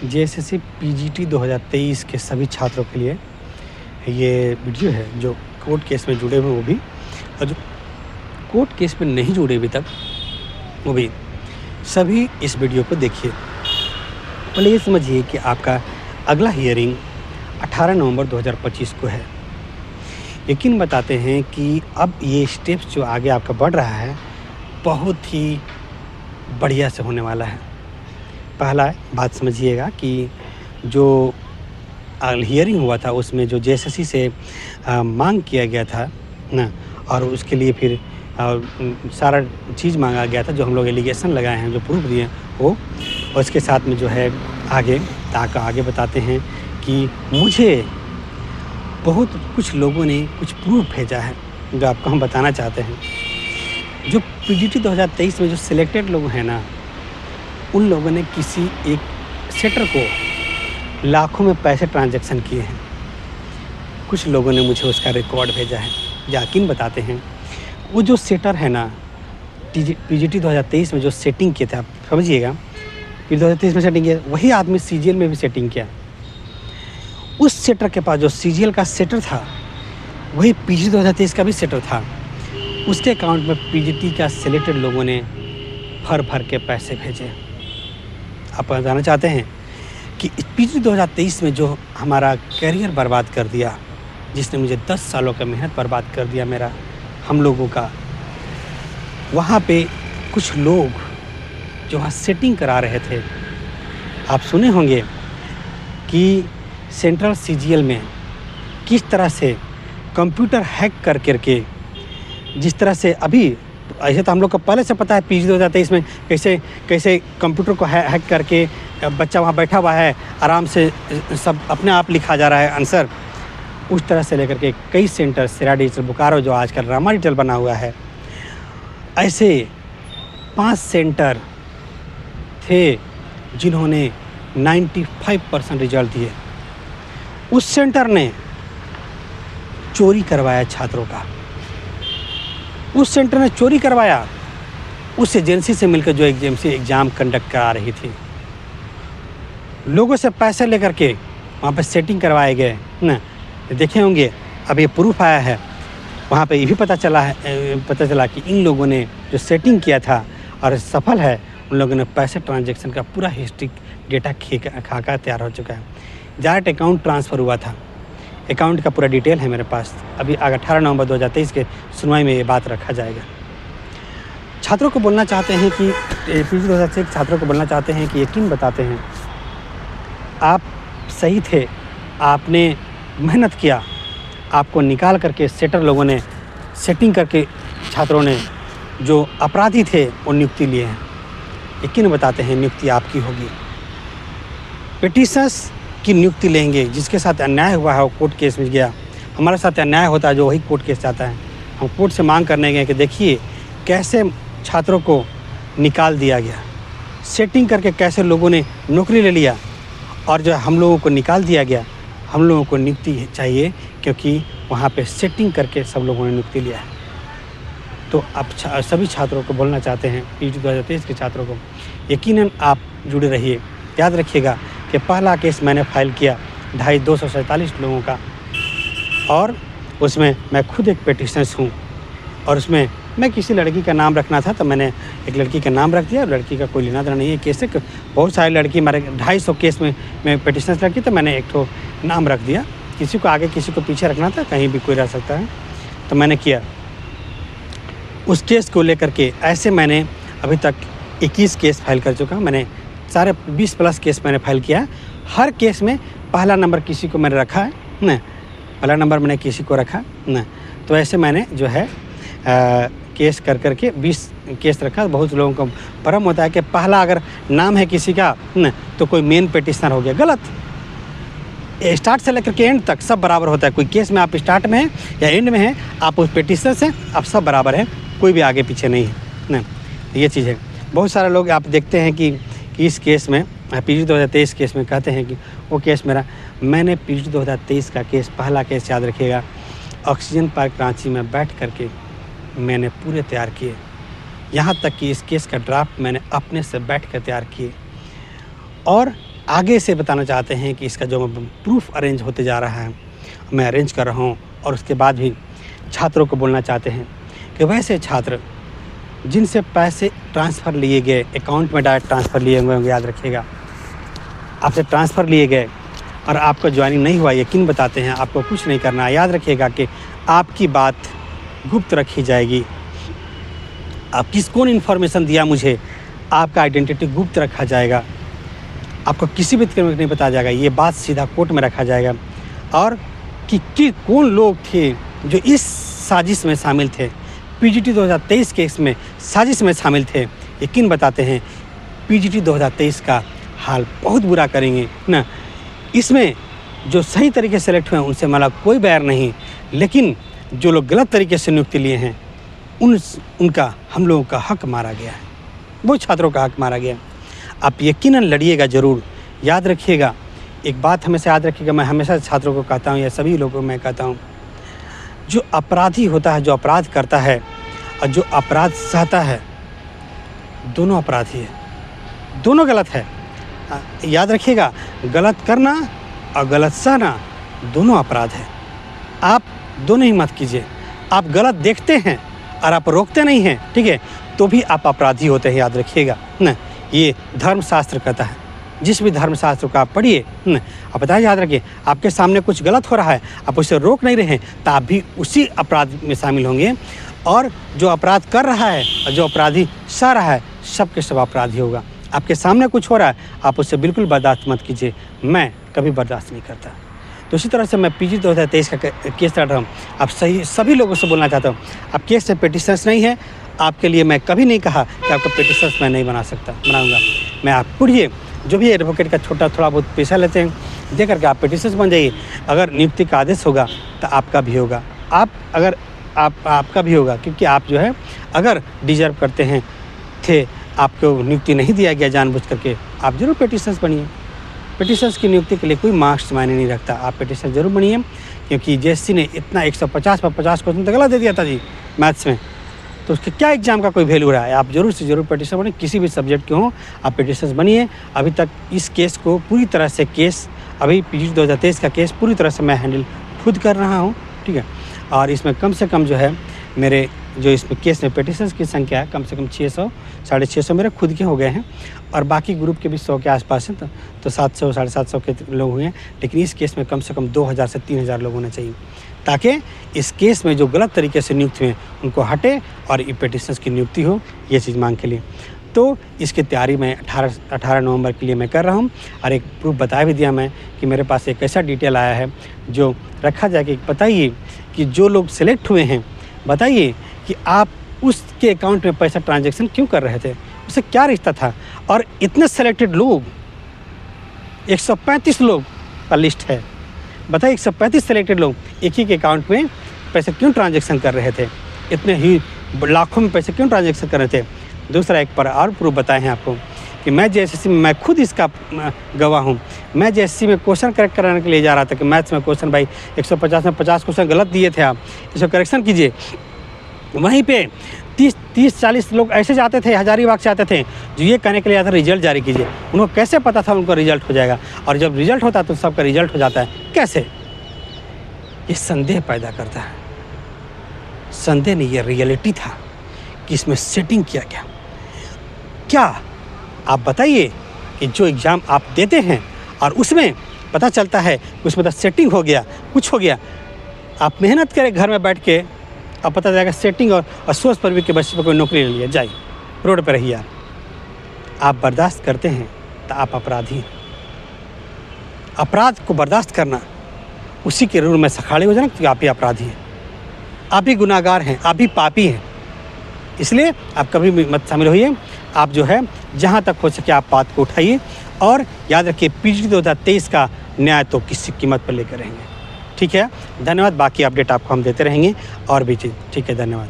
JSSC PGT 2023 के सभी छात्रों के लिए ये वीडियो है, जो कोर्ट केस में जुड़े हुए वो भी, और जो कोर्ट केस में नहीं जुड़े अभी तक वो भी, सभी इस वीडियो को देखिए। पहले ये समझिए कि आपका अगला हियरिंग 18 नवंबर 2025 को है। यकीन बताते हैं कि अब ये स्टेप्स जो आगे आपका बढ़ रहा है बहुत ही बढ़िया से होने वाला है। पहला बात समझिएगा कि जो हियरिंग हुआ था उसमें जो जेएसएससी से मांग किया गया था ना, और उसके लिए फिर सारा चीज़ मांगा गया था, जो हम लोग एलिगेशन लगाए हैं, जो प्रूफ दिए वो, और इसके साथ में जो है आगे बताते हैं कि मुझे बहुत कुछ लोगों ने कुछ प्रूफ भेजा है जो आपको हम बताना चाहते हैं। जो पीजीटी 2023 में जो सिलेक्टेड लोग हैं ना, उन लोगों ने किसी एक सेटर को लाखों में पैसे ट्रांजैक्शन किए हैं। कुछ लोगों ने मुझे उसका रिकॉर्ड भेजा है। यकीन बताते हैं वो जो सेटर है ना, पीजीटी 2023 में जो सेटिंग किए थे, आप समझिएगा, पीजीटी 2023 में सेटिंग किया, वही आदमी सीजीएल में भी सेटिंग किया। उस सेटर के पास जो सीजीएल का सेटर था वही पीजीटी 2023 का भी सेटर था। उसके अकाउंट में पीजीटी का सिलेक्टेड लोगों ने भर के पैसे भेजे। आप जानना चाहते हैं कि पीजीटी 2023 में जो हमारा करियर बर्बाद कर दिया, जिसने मुझे 10 सालों का मेहनत बर्बाद कर दिया मेरा, हम लोगों का, वहाँ पे कुछ लोग जो वहाँ सेटिंग करा रहे थे, आप सुने होंगे कि सेंट्रल सीजीएल में किस तरह से कंप्यूटर हैक करके, जिस तरह से अभी ऐसे तो हम लोग को पहले से पता है पीजीटी 2023 में कैसे कंप्यूटर को हैक करके बच्चा वहाँ बैठा हुआ है, आराम से सब अपने आप लिखा जा रहा है आंसर। उस तरह से लेकर के कई सेंटर, सेरा डिजिटल, बोकारो, जो आजकल रामा डिजिटल बना हुआ है, ऐसे 5 सेंटर थे जिन्होंने 95% रिजल्ट दिए। उस सेंटर ने चोरी करवाया छात्रों का। उस सेंटर ने चोरी करवाया उस एजेंसी से मिलकर जो एग्ज़ाम कंडक्ट करा रही थी। लोगों से पैसे लेकर के वहाँ पे सेटिंग करवाए गए ना, देखे होंगे। अब ये प्रूफ आया है, वहाँ पे ये भी पता चला कि इन लोगों ने जो सेटिंग किया था और सफल है, उन लोगों ने पैसे ट्रांजैक्शन का पूरा हिस्ट्री डेटा खाका तैयार हो चुका है। डायरेक्ट अकाउंट ट्रांसफ़र हुआ था, अकाउंट का पूरा डिटेल है मेरे पास। अभी 18 नवंबर 2023 के सुनवाई में ये बात रखा जाएगा। छात्रों को बोलना चाहते हैं कि पीजी 2023 छात्रों को बोलना चाहते हैं कि यकीन बताते हैं, आप सही थे, आपने मेहनत किया, आपको निकाल करके सेटर लोगों ने सेटिंग करके छात्रों ने जो अपराधी थे वो नियुक्ति लिए हैं। यकीन बताते हैं नियुक्ति आपकी होगी। पिटीशनर्स की नियुक्ति लेंगे, जिसके साथ अन्याय हुआ है वो कोर्ट केस में गया। हमारे साथ अन्याय होता है जो वही कोर्ट केस जाता है। हम कोर्ट से मांग करने गए कि देखिए कैसे छात्रों को निकाल दिया गया, सेटिंग करके कैसे लोगों ने नौकरी ले लिया, और जो हम लोगों को निकाल दिया गया। हम लोगों को नियुक्ति चाहिए क्योंकि वहाँ पे सेटिंग करके सब लोगों ने नियुक्ति लिया है। तो अब सभी छात्रों को बोलना चाहते हैं, पीजी 2023 के छात्रों को, यकीनन आप जुड़े रहिए। याद रखिएगा कि पहला केस मैंने फाइल किया 247 लोगों का, और उसमें मैं खुद एक पिटीशनर हूँ, और उसमें मैं किसी लड़की का नाम रखना था तो मैंने एक लड़की का नाम रख दिया। लड़की का कोई लेना देना नहीं है केस से। बहुत सारी लड़की, हमारे 250 केस में मैं पिटीशनर लड़की, तो मैंने एक तो नाम रख दिया। किसी को आगे किसी को पीछे रखना था, कहीं भी कोई रह सकता है, तो मैंने किया। उस केस को लेकर के ऐसे मैंने अभी तक 21 केस फाइल कर चुका हूँ। मैंने सारे 20+ केस मैंने फाइल किया है। हर केस में पहला नंबर किसी को मैंने रखा है ना, पहला नंबर मैंने किसी को रखा ना। तो ऐसे मैंने जो है केस करके 20 केस रखा। बहुत लोगों को भ्रम होता है कि पहला अगर नाम है किसी का ना तो कोई मेन पिटीशनर हो गया। गलत। स्टार्ट से लेकर के एंड तक सब बराबर होता है। कोई केस में आप स्टार्ट में हैं या एंड में हैं, आप उस पिटीशनर से आप सब बराबर हैं, कोई भी आगे पीछे नहीं है ना। ये चीज़ है। बहुत सारे लोग आप देखते हैं कि इस केस में, पीजी 2023 केस में, कहते हैं कि वो केस मैंने पीजी 2023 का केस, पहला केस याद रखिएगा, ऑक्सीजन पार्क रांची में बैठ करके मैंने पूरे तैयार किए। यहाँ तक कि इस केस का ड्राफ्ट मैंने अपने से बैठ कर तैयार किए। और आगे से बताना चाहते हैं कि इसका जो प्रूफ अरेंज होते जा रहा है, मैं अरेंज कर रहा हूँ। और उसके बाद भी छात्रों को बोलना चाहते हैं कि वैसे छात्र जिनसे पैसे ट्रांसफ़र लिए गए, अकाउंट में डायरेक्ट ट्रांसफ़र लिए हुए होंगे, याद रखिएगा, आपसे ट्रांसफ़र लिए गए और आपका ज्वाइनिंग नहीं हुआ, यकीन बताते हैं, आपको कुछ नहीं करना है। याद रखिएगा कि आपकी बात गुप्त रखी जाएगी। आप कौन इन्फॉर्मेशन दिया मुझे, आपका आइडेंटिटी गुप्त रखा जाएगा, आपको किसी भी तरह नहीं बताया जाएगा। ये बात सीधा कोर्ट में रखा जाएगा। और कि कौन लोग थे जो इस साजिश में शामिल थे, पीजीटी 2023 केस में साजिश में शामिल थे, यकीन बताते हैं पीजीटी 2023 का हाल बहुत बुरा करेंगे ना। इसमें जो सही तरीके से सेलेक्ट हुए हैं उनसे हमारा कोई बैर नहीं, लेकिन जो लोग गलत तरीके से नियुक्ति लिए हैं उनका हम लोगों का हक मारा गया है, वो छात्रों का हक मारा गया। आप यकीनन लड़िएगा ज़रूर। याद रखिएगा, एक बात हमेशा याद रखिएगा, मैं हमेशा छात्रों को कहता हूँ या सभी लोगों को मैं कहता हूँ, जो अपराधी होता है, जो अपराध करता है और जो अपराध सहता है, दोनों अपराधी है, दोनों गलत है। याद रखिएगा, गलत करना और गलत सहना दोनों अपराध है। आप दोनों ही मत कीजिए। आप गलत देखते हैं और आप रोकते नहीं हैं, ठीक है, तो भी आप अपराधी होते हैं। याद रखिएगा ना, ये धर्मशास्त्र कहता है। जिस भी धर्मशास्त्र को आप पढ़िए, आप बताइए, याद रखिए, आपके सामने कुछ गलत हो रहा है, आप उसे रोक नहीं रहे हैं, तो आप भी उसी अपराध में शामिल होंगे। और जो अपराध कर रहा है और जो अपराधी सह रहा है, सब के सब अपराधी होगा। आपके सामने कुछ हो रहा है, आप उससे बिल्कुल बर्दाश्त मत कीजिए। मैं कभी बर्दाश्त नहीं करता। तो इसी तरह से मैं पीजी 2023 का केस लड़ रहा हूँ। आप सभी लोगों से बोलना चाहता हूँ, आप केस से पिटिशनर्स नहीं है, आपके लिए मैं कभी नहीं कहा कि आपका पिटिशनर्स मैं नहीं बनाऊँगा। मैं आप पढ़िए, जो भी एडवोकेट का थोड़ा बहुत पैसा लेते हैं, दे करके आप पिटिशनर्स बन जाइए। अगर नियुक्ति का आदेश होगा तो आपका भी होगा, आपका भी होगा, क्योंकि आप जो है अगर डिजर्व करते हैं थे, आपको नियुक्ति नहीं दिया गया जानबूझ करके, आप जरूर पिटिशनर्स बनिए। पिटिशनर्स की नियुक्ति के लिए कोई मार्क्स मायने नहीं रखता, आप पिटिशनर जरूर बनिए। क्योंकि जेएससी ने इतना 150 पर 50 क्वेश्चन तो गलत दे दिया था जी मैथ्स में, तो उसके क्या एग्जाम का कोई वैल्यू रहा है। आप जरूर से जरूर पिटिशनर बनिए, किसी भी सब्जेक्ट के हों, आप पिटिशनर्स बनिए। अभी तक इस केस को पूरी तरह से अभी पीजी 2023 का केस पूरी तरह से मैं हैंडल खुद कर रहा हूँ, ठीक है। और इसमें कम से कम जो है मेरे जो इसमें केस में पिटिशनर्स की संख्या है कम से कम 600 साढ़े 600 मेरे खुद के हो गए हैं, और बाकी ग्रुप के भी 100 के आसपास हैं, तो 700 साढ़े 700 के लोग हुए हैं। लेकिन इस केस में कम से कम 2000 से 3000 लोग होने चाहिए, ताकि इस केस में जो गलत तरीके से नियुक्त हुए उनको हटे और ये पिटिशनर्स की नियुक्ति हो, ये चीज़ मांग के लिए। तो इसकी तैयारी मैं 18 नवंबर के लिए मैं कर रहा हूँ। और एक प्रूफ बता भी दिया मैं कि मेरे पास एक ऐसा डिटेल आया है जो रखा जाए कि बताइए कि जो लोग सेलेक्ट हुए हैं, बताइए कि आप उसके अकाउंट में पैसा ट्रांजैक्शन क्यों कर रहे थे, उससे क्या रिश्ता था। और इतने सेलेक्टेड लोग 135 लोग का लिस्ट है, बताइए 135 सेलेक्टेड लोग एक ही के अकाउंट में पैसे क्यों ट्रांजैक्शन कर रहे थे, इतने ही लाखों में पैसे क्यों ट्रांजैक्शन कर रहे थे। दूसरा एक पर और प्रूफ बताए हैं आपको कि मैं जेएससी में, मैं खुद इसका गवाह हूँ। मैं जेएससी में क्वेश्चन करेक्ट कराने के लिए जा रहा था कि मैथ्स में क्वेश्चन भाई 150 में 50 क्वेश्चन गलत दिए थे, आप इसको करेक्शन कीजिए। वहीं पे 30-40 लोग ऐसे जाते थे, हजारीबाग से आते थे, जो ये कहने के लिए आता रिजल्ट जारी कीजिए। उनको कैसे पता था उनको रिजल्ट हो जाएगा, और जब रिजल्ट होता है तो सबका रिजल्ट हो जाता है, कैसे। ये संदेह पैदा करता है। संदेह नहीं, ये रियलिटी था कि इसमें सेटिंग किया गया। क्या आप बताइए कि जो एग्ज़ाम आप देते हैं और उसमें पता चलता है कि उसमें तो सेटिंग हो गया, कुछ हो गया, आप मेहनत करें घर में बैठ के, अब पता चलेगा सेटिंग और सोच पर भी के बच्चे पर कोई नौकरी ले लिया जाए, रोड पर रहिए। आप बर्दाश्त करते हैं तो आप अपराधी हैं। अपराध को बर्दाश्त करना उसी के रूल में सखाड़े हो जाना, क्योंकि आप ही अपराधी हैं, आप ही गुनाहगार हैं, आप ही पापी हैं। इसलिए आप कभी भी मत शामिल होइए। आप जो है जहाँ तक हो सके आप बात को उठाइए, और याद रखिए पीजी 2023 का न्याय तो किसी कीमत पर लेकर रहेंगे, ठीक है। धन्यवाद। बाकी अपडेट आपको हम देते रहेंगे और भी चीज़, ठीक है, धन्यवाद।